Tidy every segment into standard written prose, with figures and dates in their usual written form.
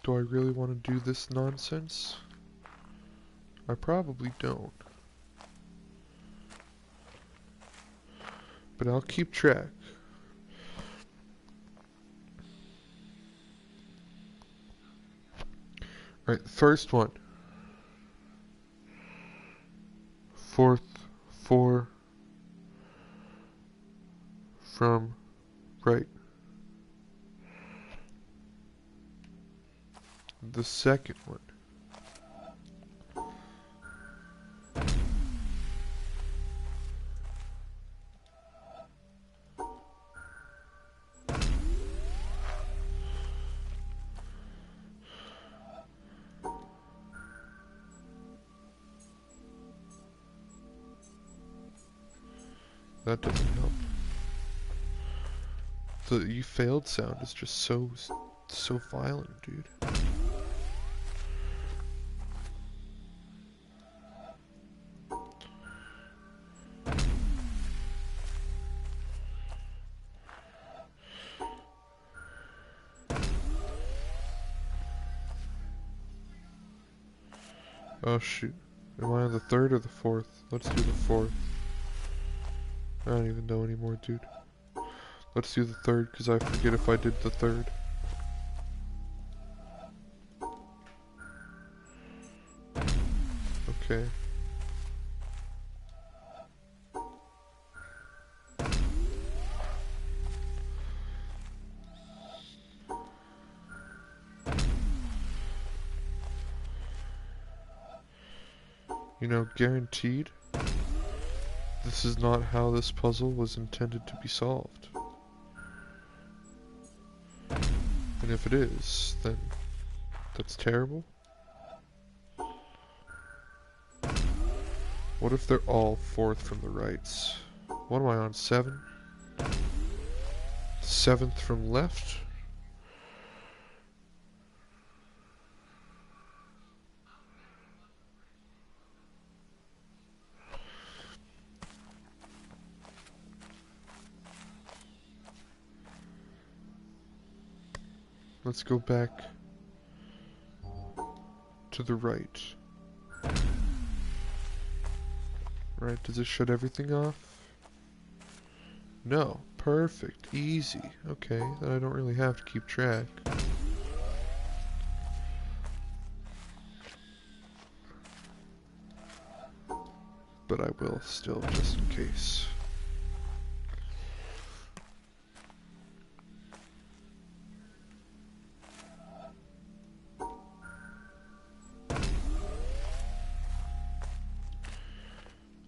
Do I really want to do this nonsense? I probably don't. But I'll keep track. Alright, first one. Fourth, 4 from right. The second one. That doesn't help. The "you failed" sound is just so violent, dude. Oh shoot. Am I on the third or the fourth? Let's do the fourth. I don't even know anymore, dude. Let's do the third, because I forget if I did the third. Okay. You know, guaranteed, this is not how this puzzle was intended to be solved. And if it is, then that's terrible. What if they're all fourth from the rights? What am I on, 7? 7th from left? Let's go back to the right. Right, does it shut everything off? No. Perfect. Easy. Okay, then I don't really have to keep track. But I will still, just in case.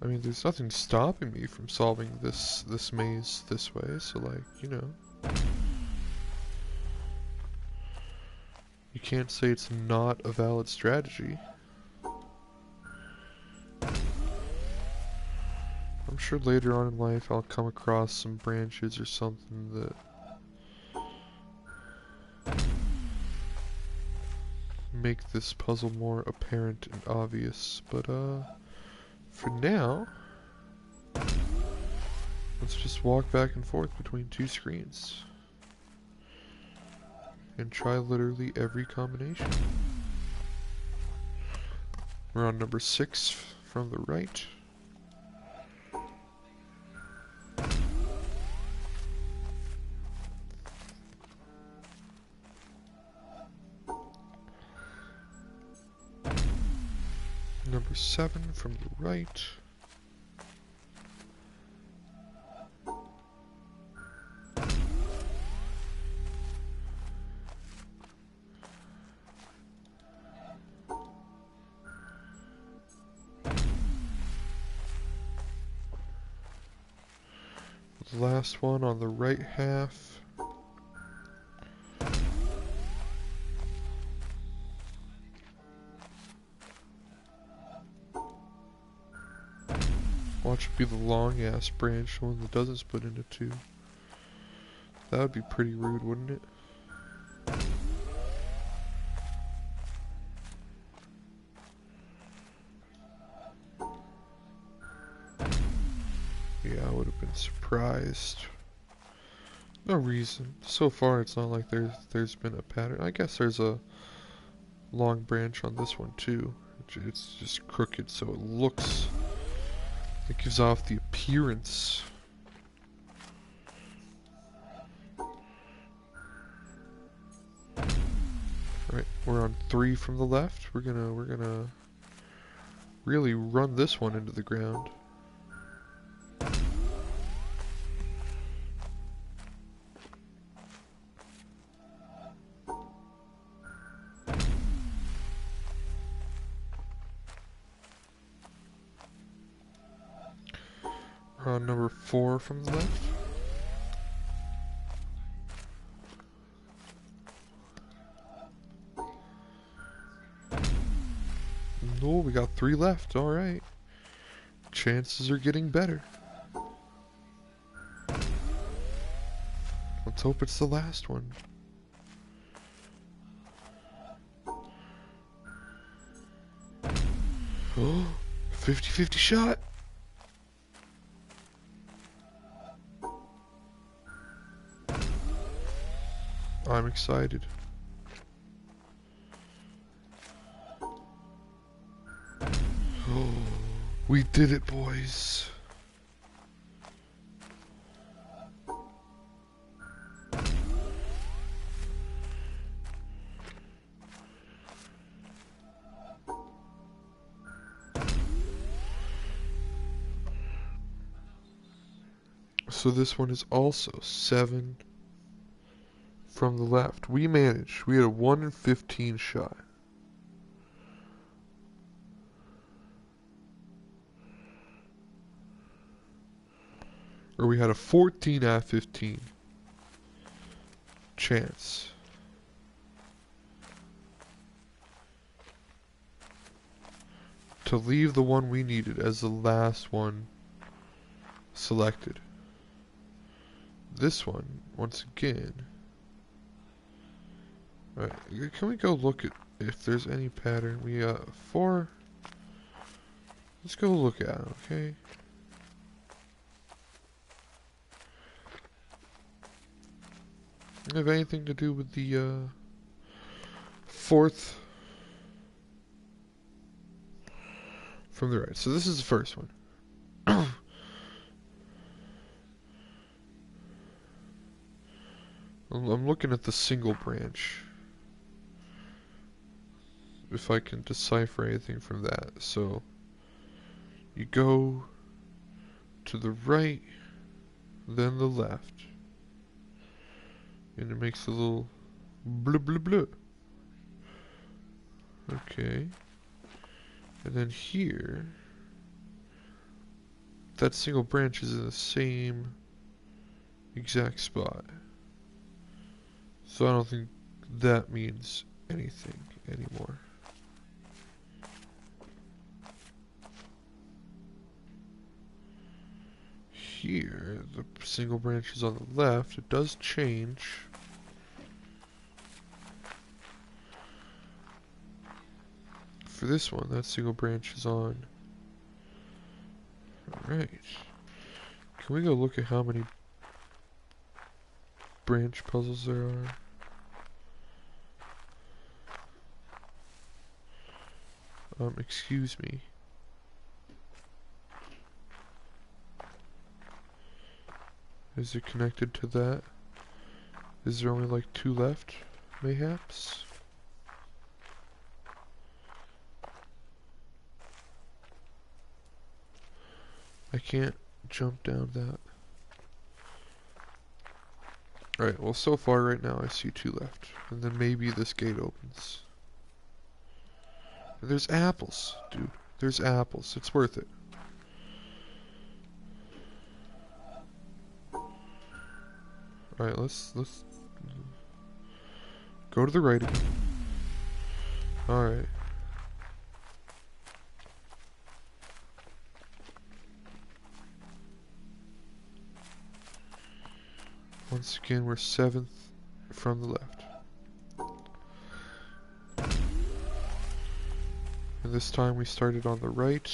I mean, there's nothing stopping me from solving this maze this way, so like, you know. You can't say it's not a valid strategy. I'm sure later on in life I'll come across some branches or something that make this puzzle more apparent and obvious, but for now, let's just walk back and forth between 2 screens and try literally every combination. We're on number 6 from the right. Number 7 from the right. The last one on the right half. Watch it be the long ass branch, one that doesn't split into 2. That would be pretty rude, wouldn't it? Yeah, I would have been surprised. No reason. So far, it's not like there's been a pattern. I guess there's a long branch on this one too. It's just crooked, so it looks, it gives off the appearance. Alright, we're on 3 from the left. We're gonna really run this one into the ground. We're on number 4 from the left. No, we got 3 left. Alright. Chances are getting better. Let's hope it's the last one. Oh, 50-50 shot. I'm excited. Oh, we did it, boys. So this one is also 7 from the left. We managed. We had a 1 in 15 shot. Or we had a 14 out of 15 chance. To leave the one we needed as the last one selected. This one, once again. Alright, can we go look at if there's any pattern? We got 4. Let's go look at it, okay? Have anything to do with the 4th from the right. So this is the first one. I'm looking at the single branch. If I can decipher anything from that. So you go to the right, then the left. And it makes a little blue blue blue. Okay. And then here, that single branch is in the same exact spot. So I don't think that means anything anymore. Here, the single branch is on the left. It does change. For this one, that single branch is on. Alright. Can we go look at how many branch puzzles there are? Excuse me. Is it connected to that? Is there only like 2 left, mayhaps? I can't jump down that. Alright, well so far right now I see 2 left. And then maybe this gate opens. There's apples, dude. There's apples. It's worth it. Alright, let's go to the right again. Alright. Once again, we're 7th from the left. And this time we started on the right.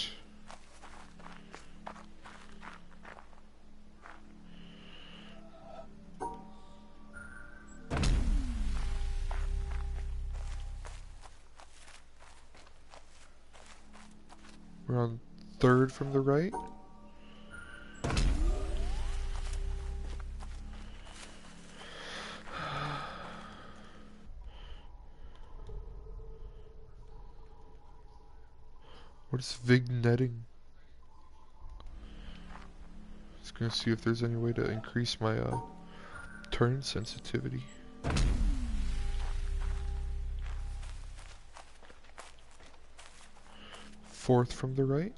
We're on third from the right. What is vignetting? Just gonna see if there's any way to increase my turn sensitivity. Fourth from the right.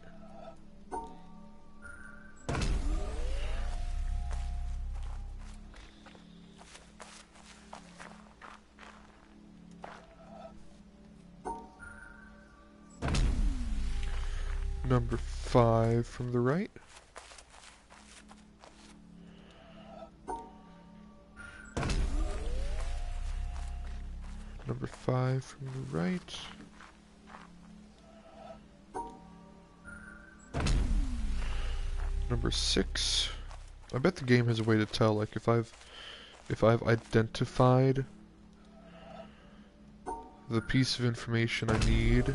Number 5 from the right. Number 5 from the right. Number 6. I bet the game has a way to tell, like if I've identified the piece of information I need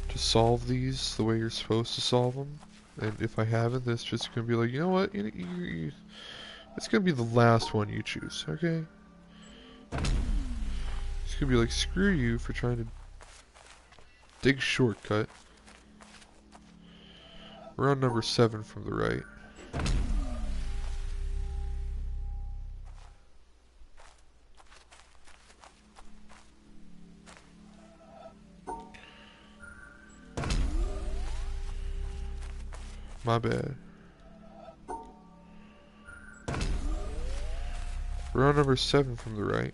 to solve these the way you're supposed to solve them, and if I haven't, then it's just gonna be like, you know what, it's gonna be the last one you choose, okay? It's gonna be like, screw you for trying to dig a shortcut. We're on number 7 from the right. My bad. We're on number 7 from the right.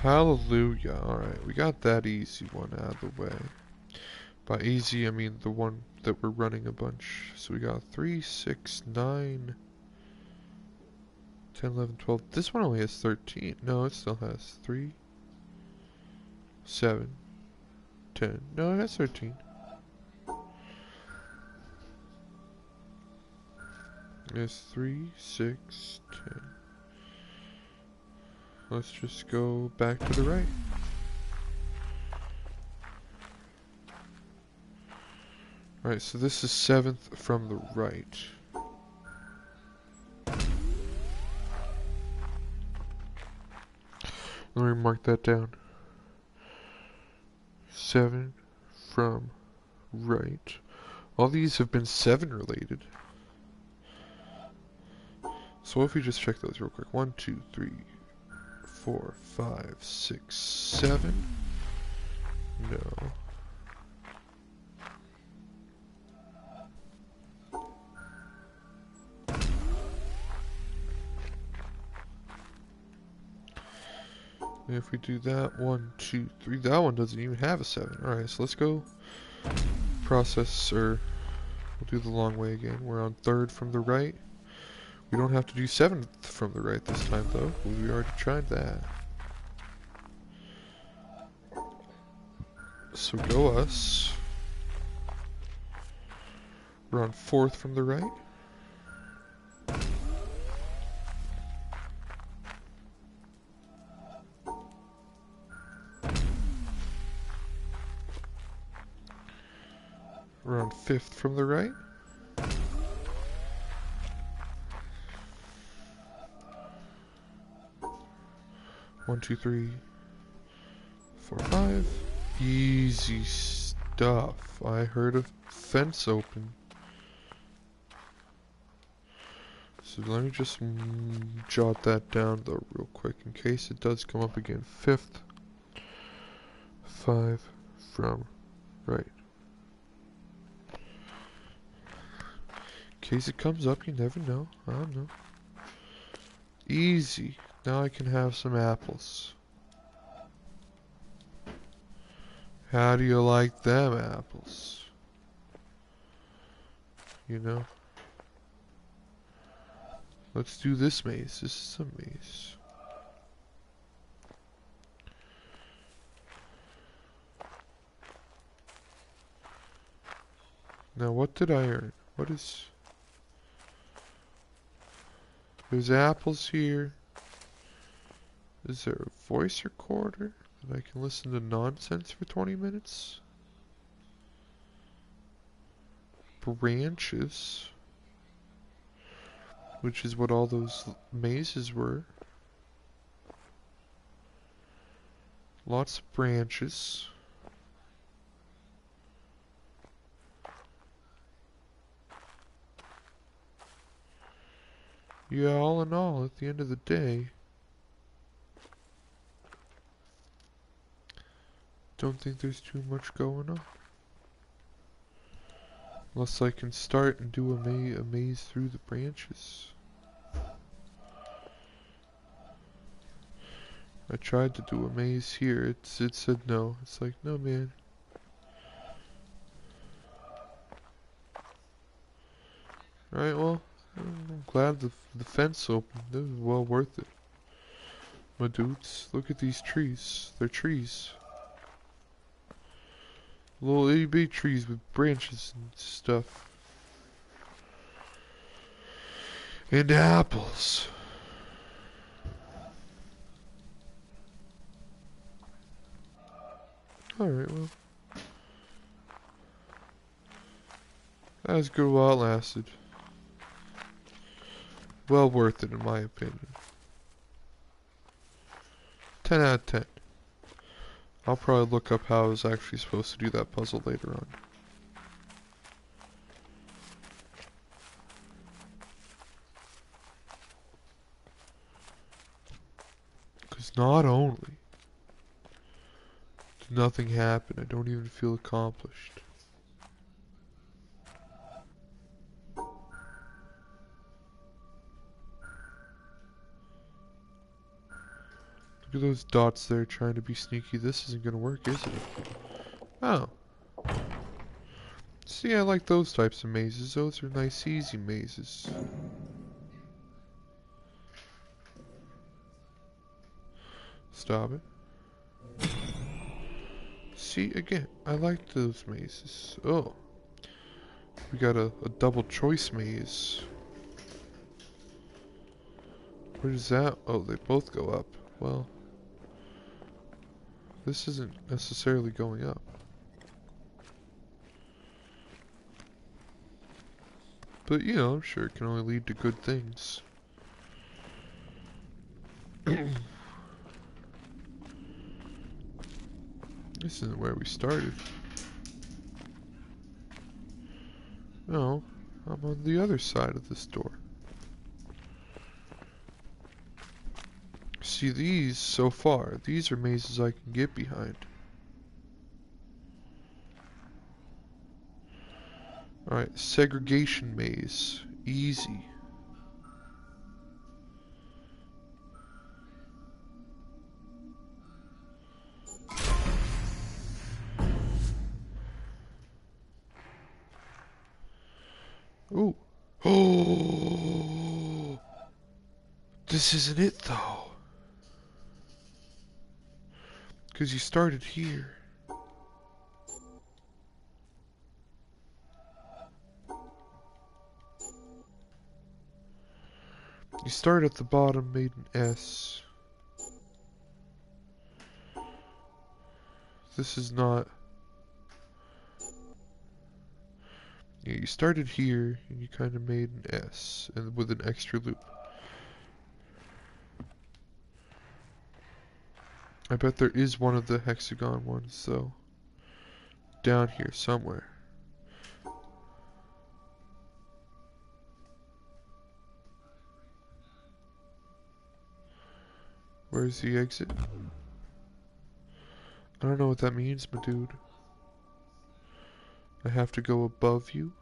Hallelujah. Alright, we got that easy one out of the way. By easy, I mean the one that we're running a bunch. So we got 3, 6, 9, 10, 11, 12. This one only has 13. No, it still has 3, 7, 10. No, it has 13. It's 3, 6, 10. Let's just go back to the right. Alright, so this is 7th from the right. Let me mark that down. 7 from right. All these have been 7 related. So what if we just check those real quick? 1, 2, 3, 4, 5, 6, 7. No. And if we do that, 1, 2, 3, that one doesn't even have a 7. Alright, so let's go process, or we'll do the long way again. We're on 3rd from the right. We don't have to do 7th from the right this time though. We already tried that. So go us. We're on 4th from the right. We're on 5th from the right. One, two, three, 4, 5. Easy stuff. I heard a fence open. So let me just jot that down though real quick in case it does come up again. 5th. 5 from right. In case it comes up, you never know. I don't know. Easy. Now I can have some apples. How do you like them apples? You know? Let's do this maze. This is a maze. Now what did I earn? What is... There's apples here. Is there a voice recorder that I can listen to nonsense for 20 minutes? Branches, which is what all those mazes were. Lots of branches. Yeah, all in all, at the end of the day, don't think there's too much going on. Unless I can start and do a maze through the branches. I tried to do a maze here. It said no. It's like, no, man. Alright, well, I'm glad the fence opened. This was well worth it. My dudes, look at these trees. They're trees. Little itty bitty trees with branches and stuff. And apples. Alright, well. That was good while it lasted. Well worth it in my opinion. 10 out of 10. I'll probably look up how I was actually supposed to do that puzzle later on. Because not only did nothing happen, I don't even feel accomplished. Look at those dots there trying to be sneaky. This isn't gonna work, is it? Oh. See, I like those types of mazes. Those are nice, easy mazes. Stop it. See, again, I like those mazes. Oh. We got a double choice maze. Where does that? Oh, they both go up. Well, this isn't necessarily going up. But, you know, I'm sure it can only lead to good things. This isn't where we started. No, I'm on the other side of this door. See, these, so far, these are mazes I can get behind. Alright, segregation maze. Easy. Ooh. Oh! This isn't it, though. Because you started here. You start at the bottom, made an S. This is not... Yeah, you started here, and you kind of made an S, and with an extra loop. I bet there is one of the hexagon ones, though. Down here, somewhere. Where's the exit? I don't know what that means, my dude. I have to go above you?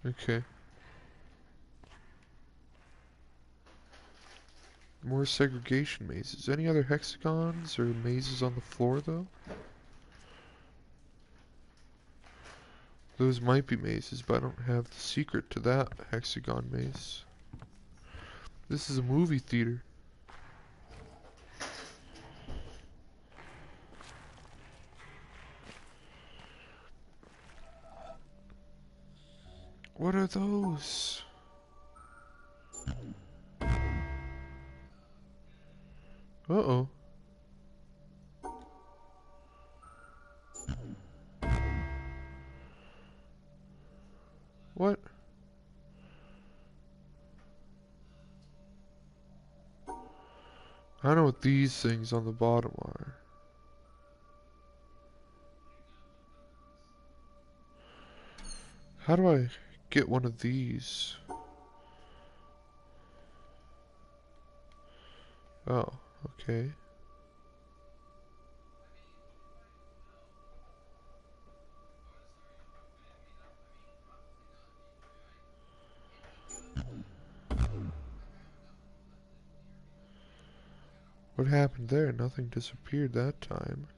Okay. More segregation mazes. Any other hexagons or mazes on the floor, though? Those might be mazes, but I don't have the secret to that hexagon maze. This is a movie theater. What are those? Uh-oh. What? I don't know what these things on the bottom are. How do I get one of these? Oh, okay. What happened there? Nothing disappeared that time.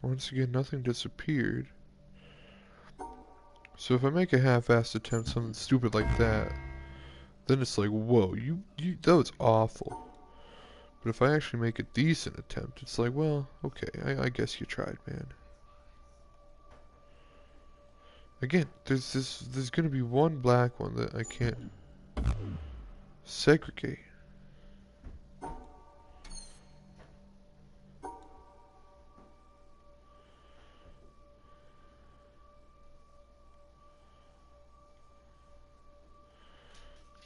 Once again, nothing disappeared. So if I make a half-assed attempt, something stupid like that, then it's like, whoa, that was awful. But if I actually make a decent attempt, it's like, well, okay, I guess you tried, man. Again, there's gonna be one black one that I can't segregate.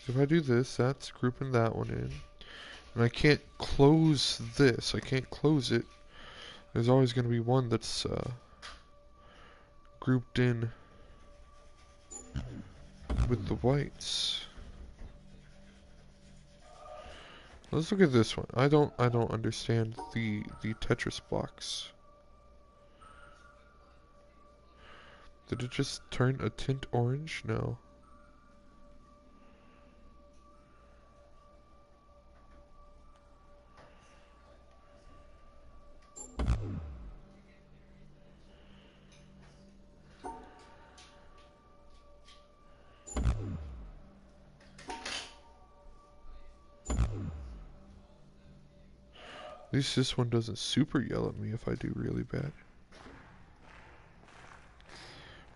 If I do this, that's grouping that one in. And I can't close this. I can't close it. There's always going to be one that's grouped in with the whites. Let's look at this one. I don't understand the Tetris blocks. Did it just turn a tint orange? No. At least this one doesn't super yell at me if I do really bad.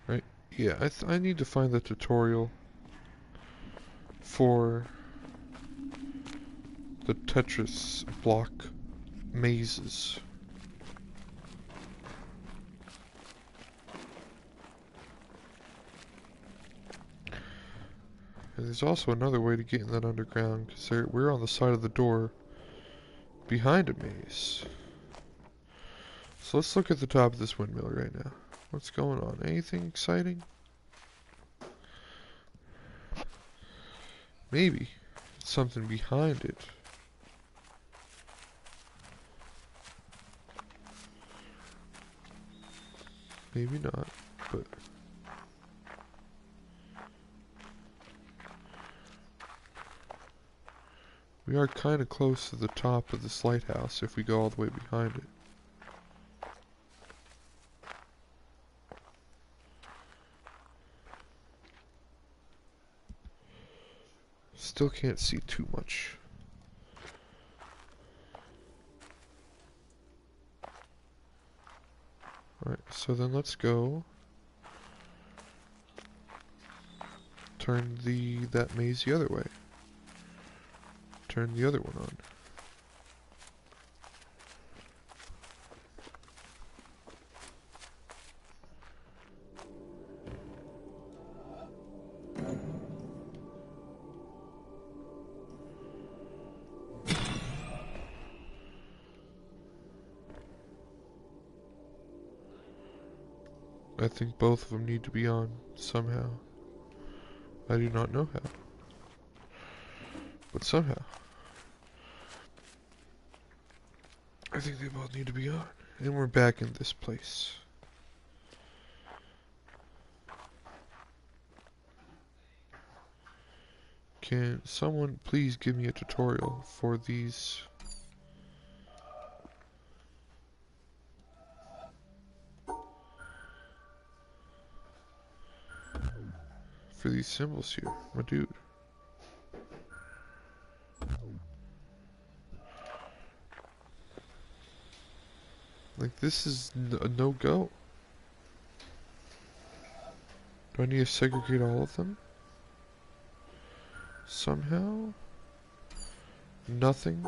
Right? Yeah, I need to find the tutorial for the Tetris block mazes. And there's also another way to get in that underground, because we're on the side of the door behind a maze. So let's look at the top of this windmill right now. What's going on? Anything exciting? Maybe. It's something behind it. Maybe not, but... we are kind of close to the top of this lighthouse if we go all the way behind it. Still can't see too much. Alright, so then let's go turn that maze the other way. Turn the other one on. I think both of them need to be on somehow. I do not know how. But somehow. I think they both need to be on. And we're back in this place. Can someone please give me a tutorial for these? for these symbols here, my dude. Like, this is a no-go. Do I need to segregate all of them? Somehow? Nothing?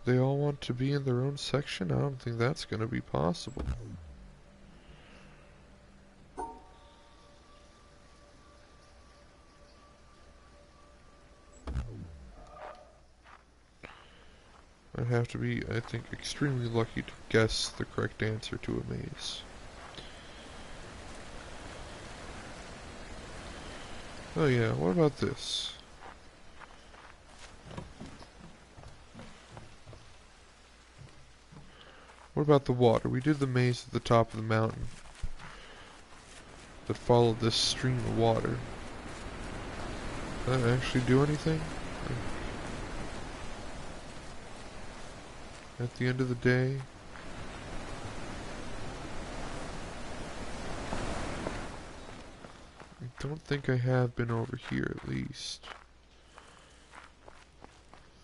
They all want to be in their own section? I don't think that's gonna be possible. I'd have to be, I think, extremely lucky to guess the correct answer to a maze. Oh yeah, what about this? What about the water? We did the maze at the top of the mountain that followed this stream of water. Did that actually do anything? At the end of the day, I don't think I have been over here at least.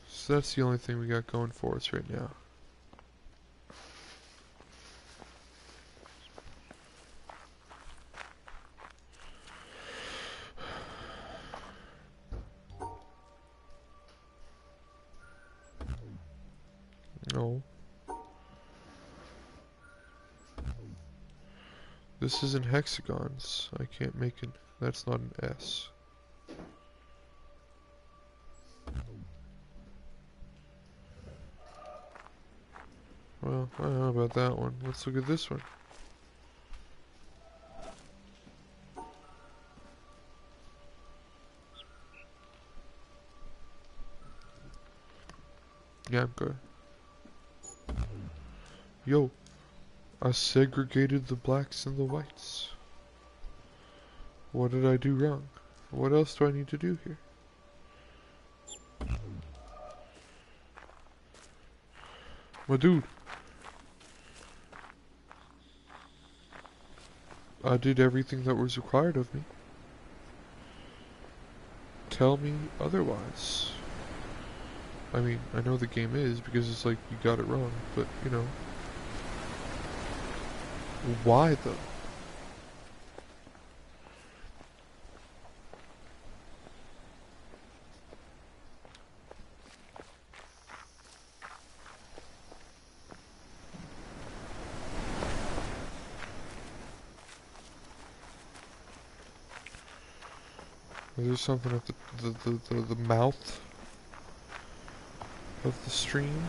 So that's the only thing we got going for us right now. No. This isn't hexagons. I can't make it. That's not an S. Well, I don't know about that one. Let's look at this one. Yeah, I'm good. Yo, I segregated the blacks and the whites. What did I do wrong? What else do I need to do here? My dude. I did everything that was required of me. Tell me otherwise. I mean, I know the game is because it's like you got it wrong, but you know. Why though? Is there something at the mouth of the stream?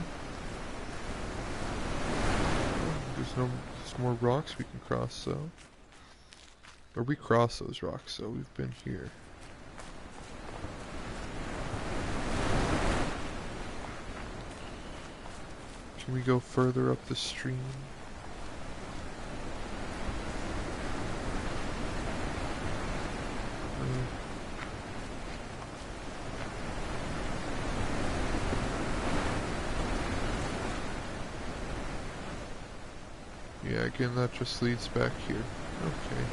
There's more rocks we can cross though. Or we cross those rocks though, we've been here. Can we go further up the stream? Yeah, again, that just leads back here. Okay.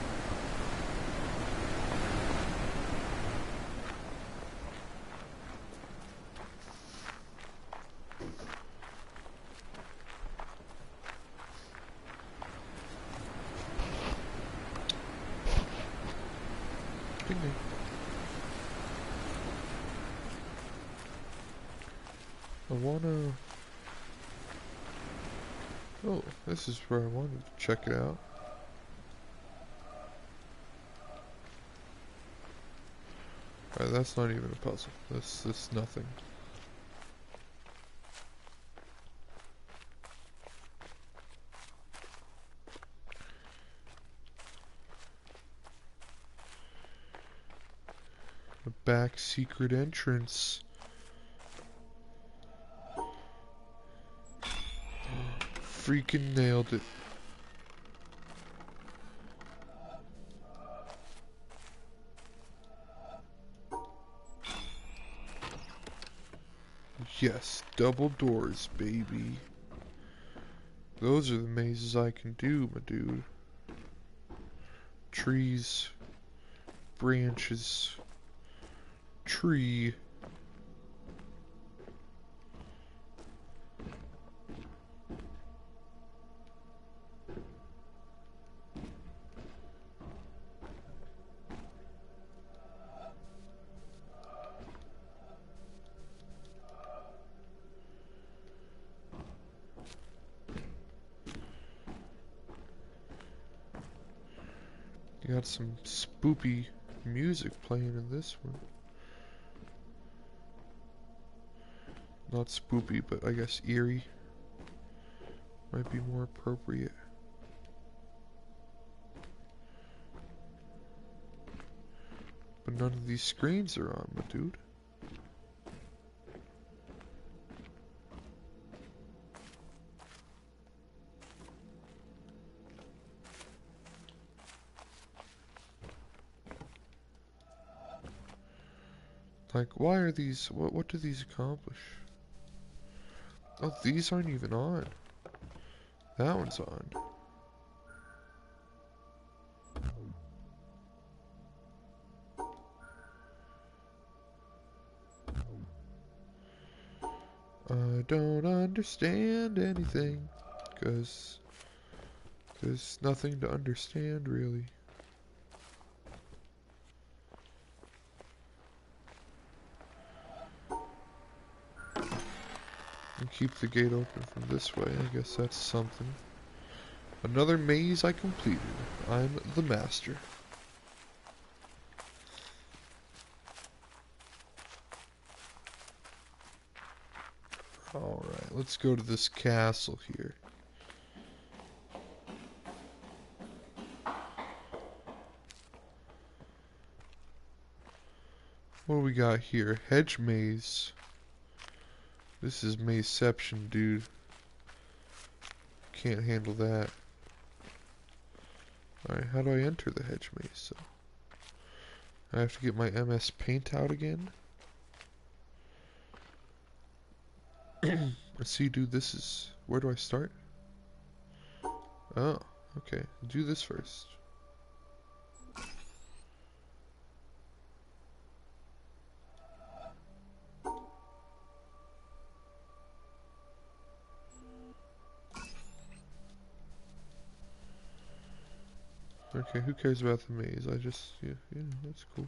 Ding ding. I wanna... Oh, this is where I wanted to check it out. Alright, that's not even a puzzle. That's nothing. A back secret entrance. Freaking nailed it. Yes, double doors, baby. Those are the mazes I can do, my dude. Trees, branches, tree. You got some spoopy music playing in this one. Not spoopy, but I guess eerie might be more appropriate. But none of these screens are on, my dude. Like, why are these, what do these accomplish? Oh, these aren't even on. That one's on. I don't understand anything, 'cause there's nothing to understand, really. And keep the gate open from this way, I guess that's something. Another maze I completed. I'm the master. Alright, let's go to this castle here. What do we got here? Hedge maze. This is mazeception, dude. Can't handle that. Alright, how do I enter the hedge maze? So I have to get my MS Paint out again. Let's see, dude, this is... Where do I start? Oh, okay. Do this first. Okay, who cares about the maze? I just... Yeah, that's cool.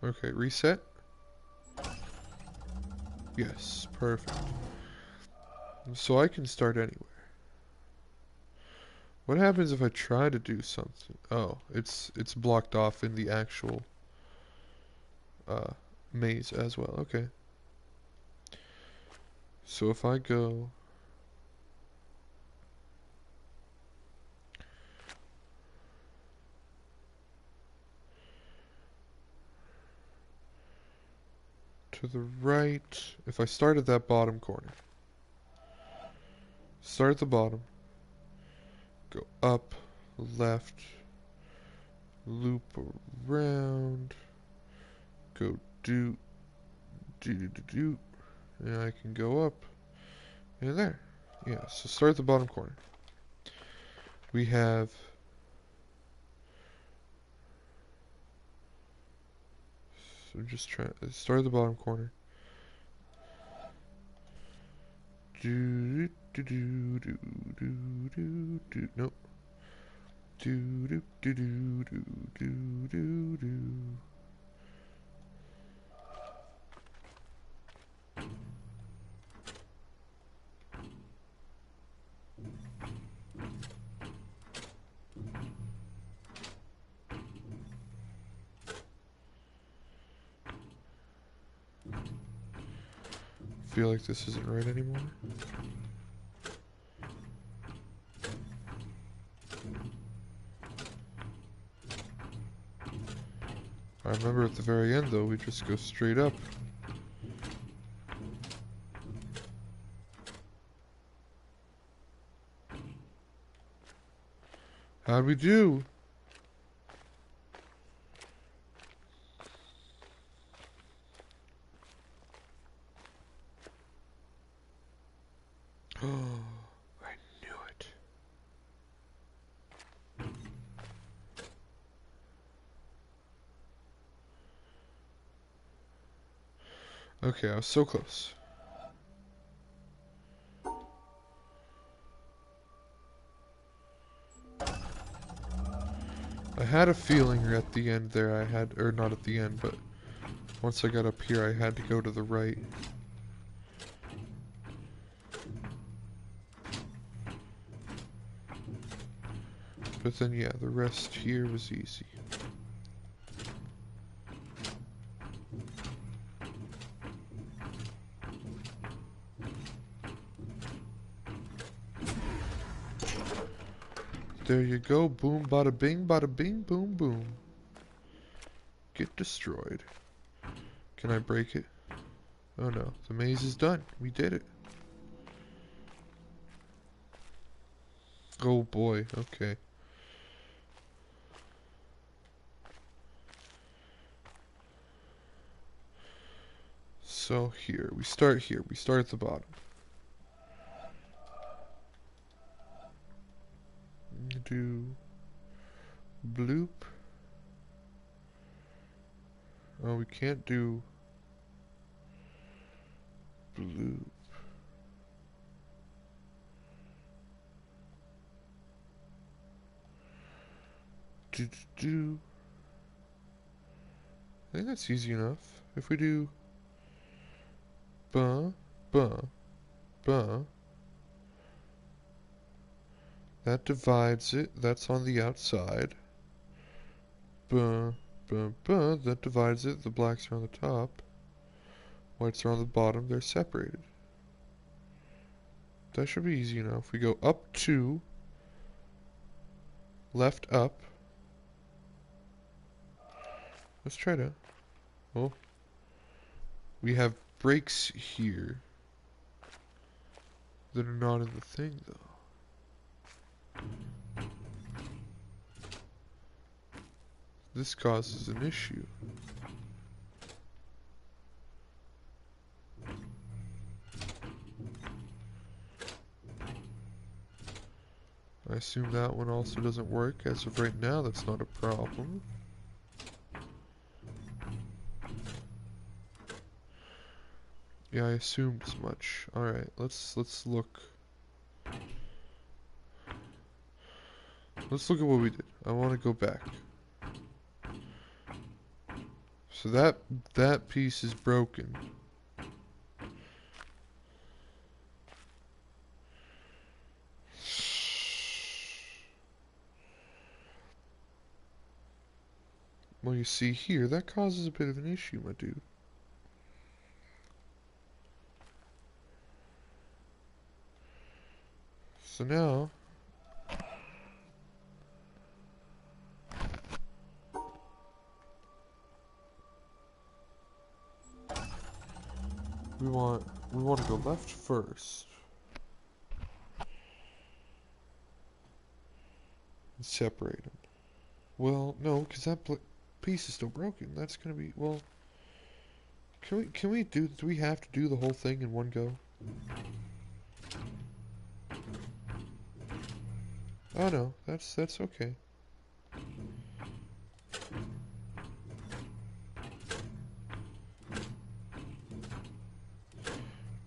Okay, reset. Yes, perfect. So I can start anywhere. What happens if I try to do something? Oh, it's blocked off in the actual maze as well. Okay. So if I go to the right, if I start at that bottom corner, start at the bottom, go up, left, loop around, go do, and I can go up, and there. Yeah, so start at the bottom corner. We have so just try start at the bottom corner. Nope. Feel like this isn't right anymore. I remember at the very end though, we just go straight up. How'd we do? Oh, I knew it. Okay, I was so close. I had a feeling at the end there I had, or not at the end, but once I got up here I had to go to the right. But then yeah, the rest here was easy. There you go, boom, bada bing, boom, boom. Get destroyed. Can I break it? Oh no, the maze is done. We did it. Oh boy, okay. So here, we start at the bottom. Do bloop. Oh, we can't do bloop. Do. I think that's easy enough. If we do ba ba ba, that divides it. That's on the outside. Ba ba ba, that divides it. The blacks are on the top. Whites are on the bottom. They're separated. That should be easy enough. We go up 2, left up. Let's try to. Oh. We have breaks here that are not in the thing, though. This causes an issue. I assume that one also doesn't work. As of right now, that's not a problem. Yeah, I assumed as much. Alright, let's look. Let's look at what we did. I want to go back. So that piece is broken. Well, you see here, that causes a bit of an issue, my dude. So now, we want to go left first. And separate them. Well, no, because that piece is still broken. That's gonna be, well, can we do we have to do the whole thing in one go? Oh no, that's okay.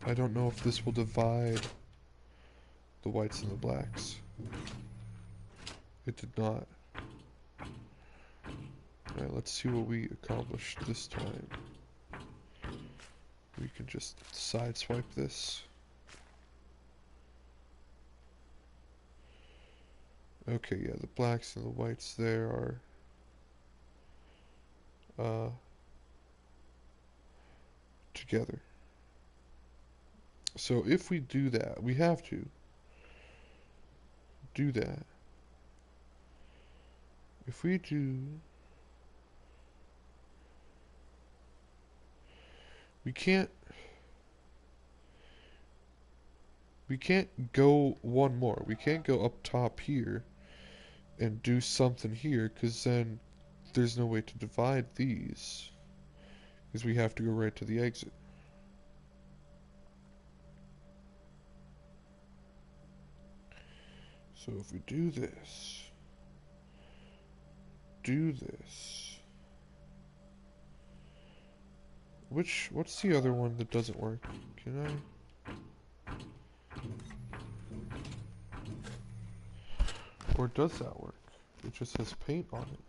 I don't know if this will divide the whites and the blacks. It did not. Alright, let's see what we accomplished this time. We can just sideswipe this. Okay, yeah, the blacks and the whites there are together. So if we do that, we have to do that. If we do We can't go one more. We can't go up top here and do something here, because then there's no way to divide these. Because we have to go right to the exit. So if we do this, what's the other one that doesn't work? Can I? Or does that work? It just has paint on it.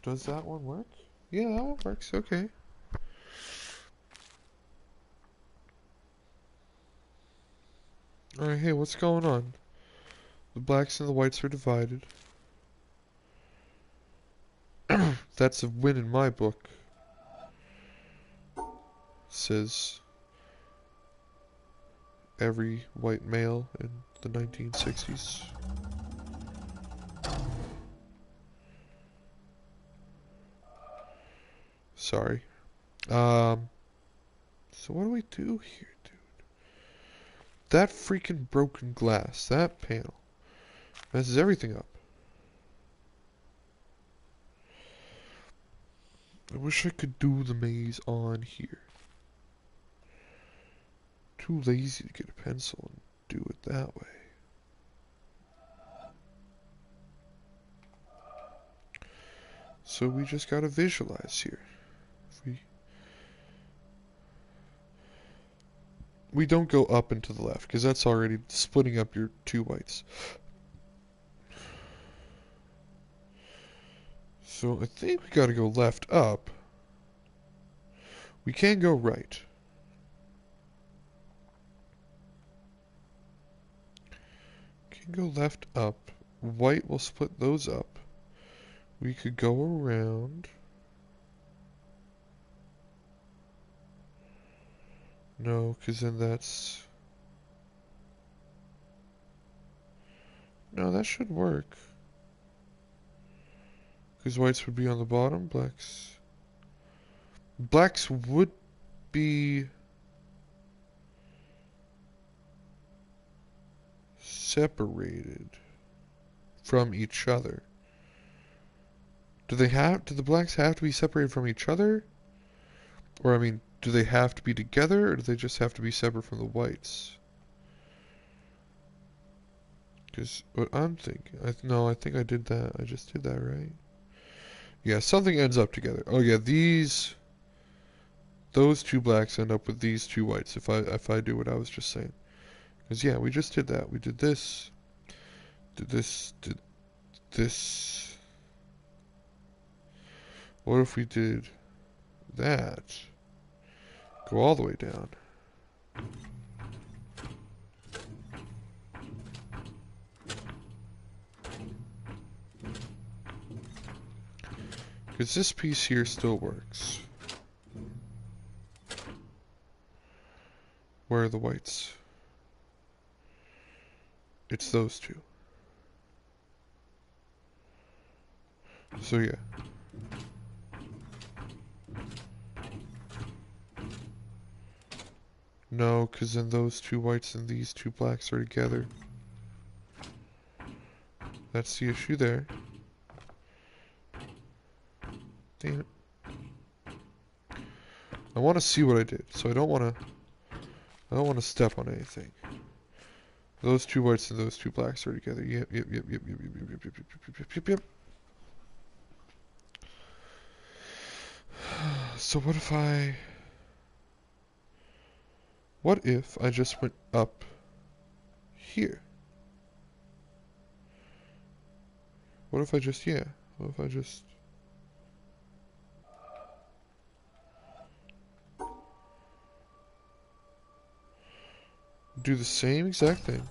Does that one work? Yeah, that one works, okay. Alright, hey, what's going on? The blacks and the whites are divided. That's a win in my book. Says every white male in the 1960s. Sorry. So what do we do here, dude? That freaking broken glass, that panel, messes everything up. I wish I could do the maze on here. Too lazy to get a pencil and do it that way. So we just gotta visualize here. We don't go up and to the left, because that's already splitting up your two whites. So I think we gotta go left up. We can go right. Can go left up. White will split those up. We could go around. No, because then that's... No, that should work. Because whites would be on the bottom, blacks would be separated from each other. Do the blacks have to be separated from each other? Or, I mean, do they have to be together, or do they just have to be separate from the whites? Because what I'm thinking... No, I think I did that. I just did that, right? Yeah, something ends up together. Oh, yeah, those two blacks end up with these two whites, if I do what I was just saying. Because, yeah, we just did that. We did this. Did this. Did this. What if we did that? Go all the way down. Because this piece here still works. Where are the whites? It's those two. So yeah. No, because then those two whites and these two blacks are together. That's the issue there. Damn it. I want to see what I did, so I don't want to step on anything. Those two whites and those two blacks are together. Yep. So what if I just went up here? What if I just do the same exact thing?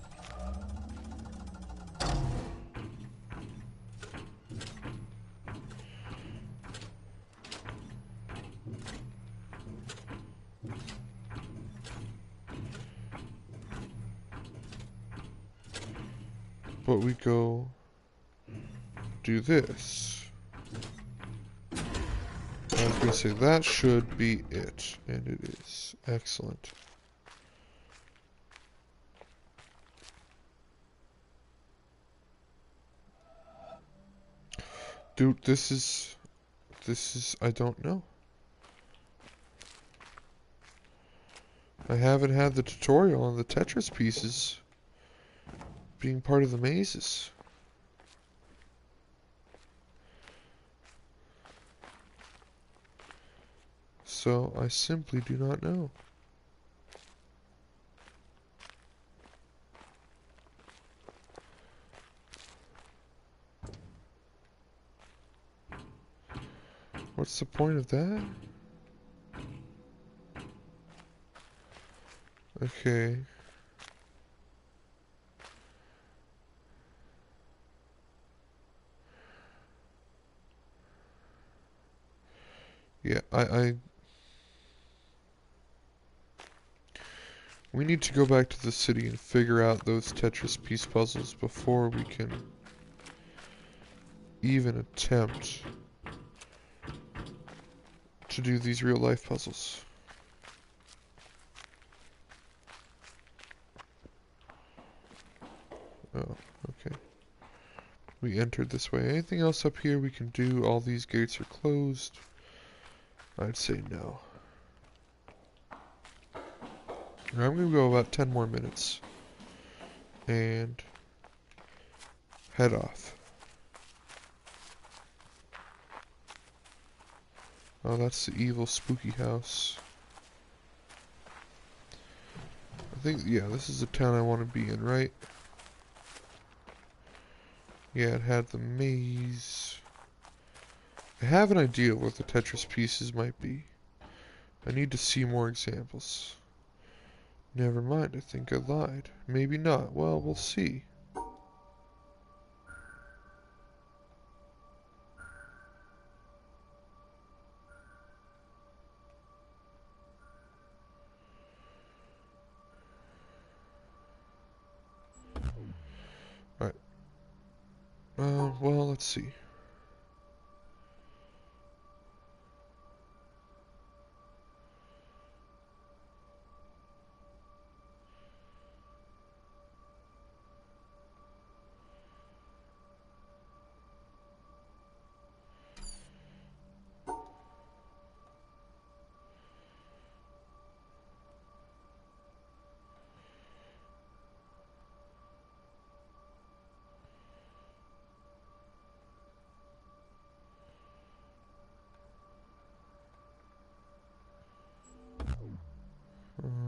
But we go do this. was gonna say, that should be it. And it is. Excellent. Dude, this is, I don't know. I haven't had the tutorial on the Tetris pieces being part of the mazes. So I simply do not know. What's the point of that? Okay. Yeah, we need to go back to the city and figure out those Tetris piece puzzles before we can even attempt to do these real life puzzles. Oh, okay. We entered this way. Anything else up here we can do? All these gates are closed. I'd say no. I'm gonna go about 10 more minutes and head off. Oh, that's the evil spooky house. I think, yeah, this is the town I want to be in, right? Yeah, it had the maze. I have an idea of what the Tetris pieces might be. I need to see more examples. Never mind, I think I lied. Maybe not. Well, we'll see. Alright. Well, let's see.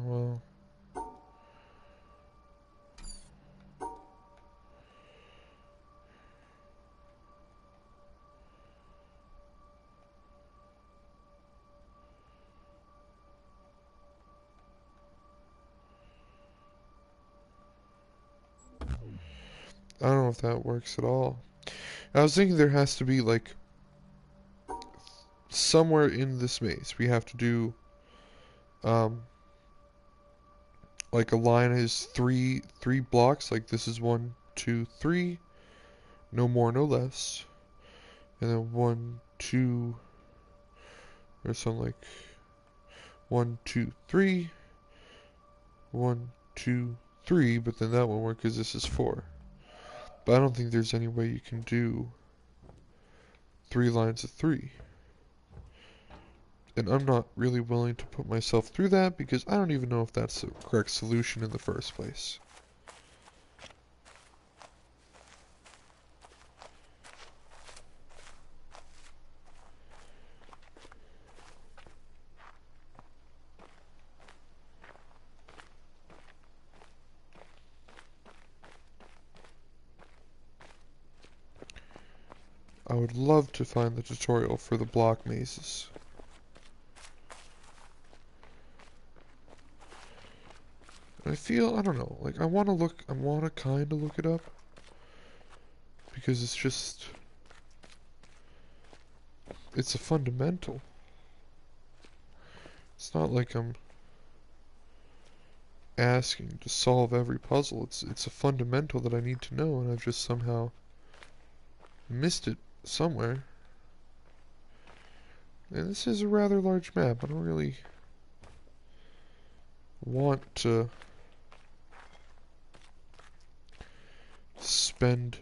Well. I don't know if that works at all. I was thinking there has to be, like, somewhere in this maze we have to do, like a line is three blocks, like this is 1, 2, 3, no more, no less. And then 1, 2, or something like 1, 2, 3, 1, 2, 3, but then that won't work because this is 4. But I don't think there's any way you can do 3 lines of 3. And I'm not really willing to put myself through that because I don't even know if that's the correct solution in the first place. I would love to find the tutorial for the block mazes. I feel, I don't know, like I want to kind of look it up. Because it's just, it's a fundamental. It's not like I'm asking to solve every puzzle. It's a fundamental that I need to know, and I've just somehow missed it somewhere. And this is a rather large map. I don't really want to spend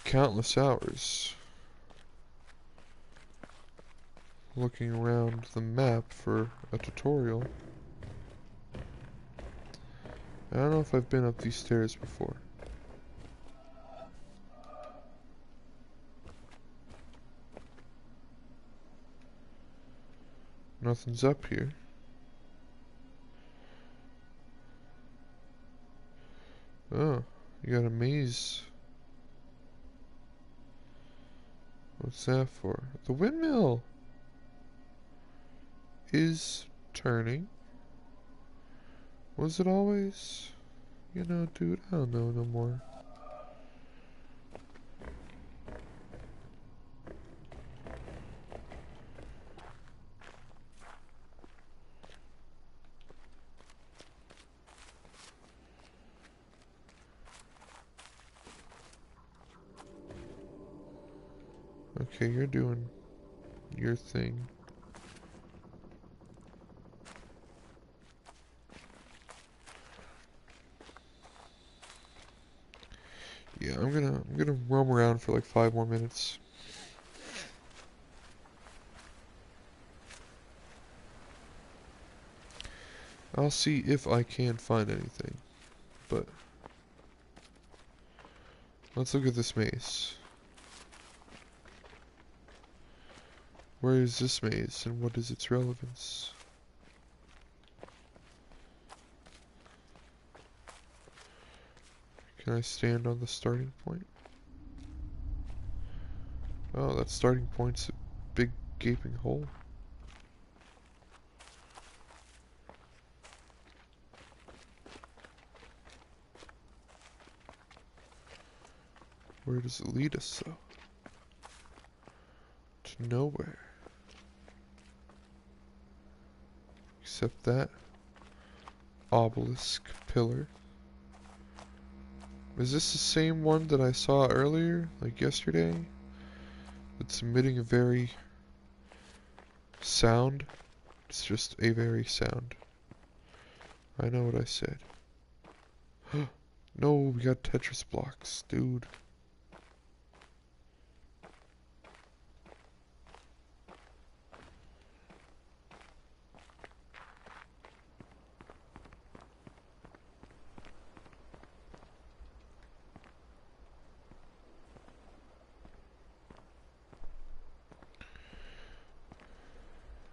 countless hours looking around the map for a tutorial. I don't know if I've been up these stairs before. Nothing's up here. Oh, you got a maze. What's that for? The windmill is turning. Was it always? You know, dude, I don't know no more. Okay, you're doing your thing. Yeah, I'm gonna roam around for like 5 more minutes. I'll see if I can find anything, but let's look at this maze. Where is this maze and what is its relevance? Can I stand on the starting point? Oh, that starting point's a big gaping hole. Where does it lead us, though? To nowhere. Except that obelisk pillar. Is this the same one that I saw earlier, like yesterday? It's emitting a very sound. It's just a very sound. I know what I said. No, we got Tetris blocks, dude.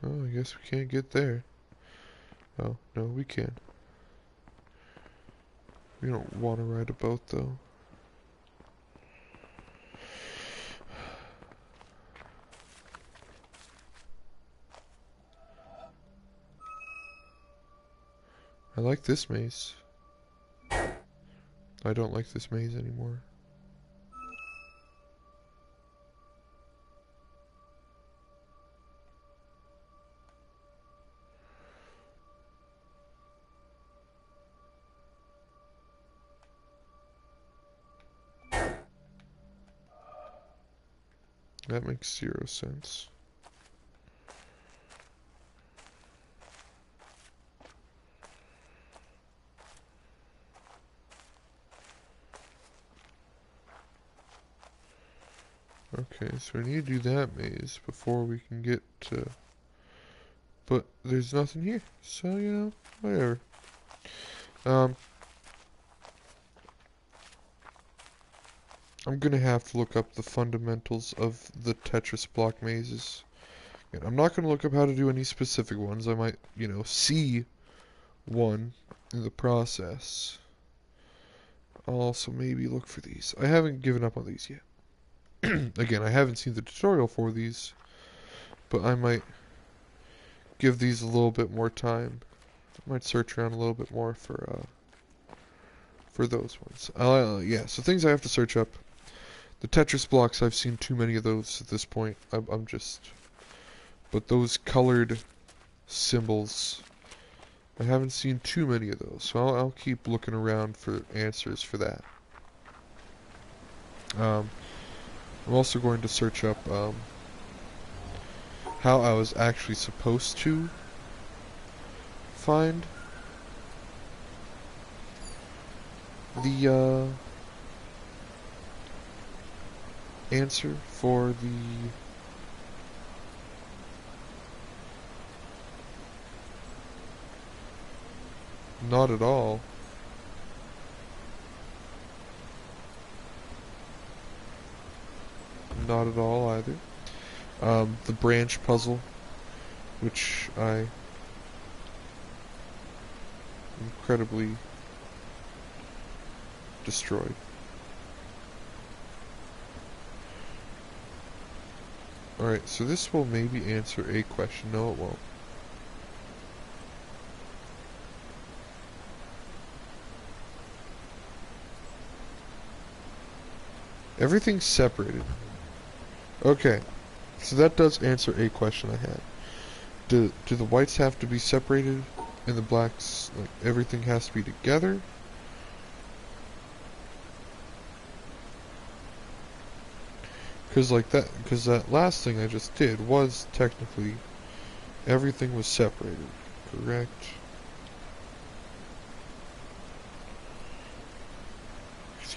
Oh, I guess we can't get there. Oh, no, we can. We don't want to ride a boat, though. I like this maze. I don't like this maze anymore. That makes 0 sense. Okay, so we need to do that maze before we can get to... But there's nothing here, so, you know, whatever. I'm gonna have to look up the fundamentals of the Tetris block mazes. And I'm not gonna look up how to do any specific ones. I might, you know, see one in the process. I'll also maybe look for these. I haven't given up on these yet. Again, I haven't seen the tutorial for these, but I might give these a little bit more time. I might search around a little bit more for those ones. Yeah, so things I have to search up. The Tetris blocks, I've seen too many of those at this point. I'm just... But those colored symbols, I haven't seen too many of those. So I'll keep looking around for answers for that. I'm also going to search up how I was actually supposed to find the answer for the not at all. Not at all either. The branch puzzle, which I incredibly destroyed. Alright, so this will maybe answer a question. No, it won't. Everything's separated. Okay, so that does answer a question I had. Do the whites have to be separated and the blacks, like, everything has to be together? Because that last thing I just did was technically everything was separated, correct?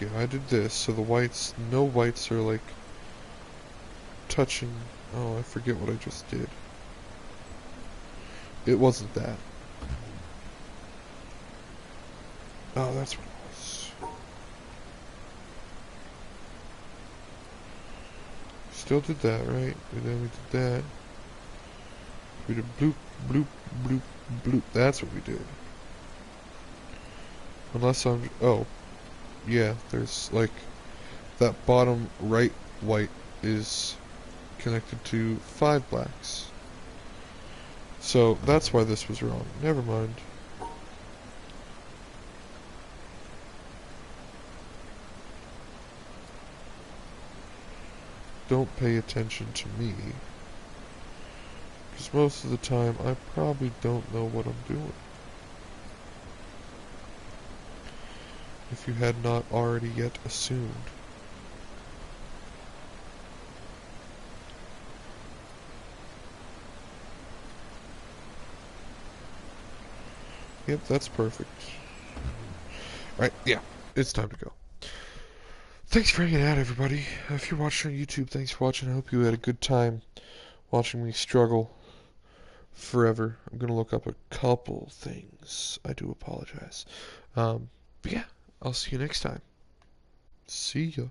Yeah, I did this, so the whites, no whites are like touching. Oh, I forget what I just did. It wasn't that. Oh, that's what it was. Still did that, right? And then we did that. We did bloop, bloop, bloop, bloop. That's what we did. Unless I'm... Oh. Yeah, there's like... That bottom right white is connected to 5 blacks. So that's why this was wrong. Never mind. Don't pay attention to me. Because most of the time I probably don't know what I'm doing. If you had not already yet assumed. Yep, that's perfect. Alright, yeah, it's time to go. Thanks for hanging out, everybody. If you're watching on YouTube, thanks for watching. I hope you had a good time watching me struggle forever. I'm gonna look up a couple things. I do apologize. But yeah, I'll see you next time. See ya.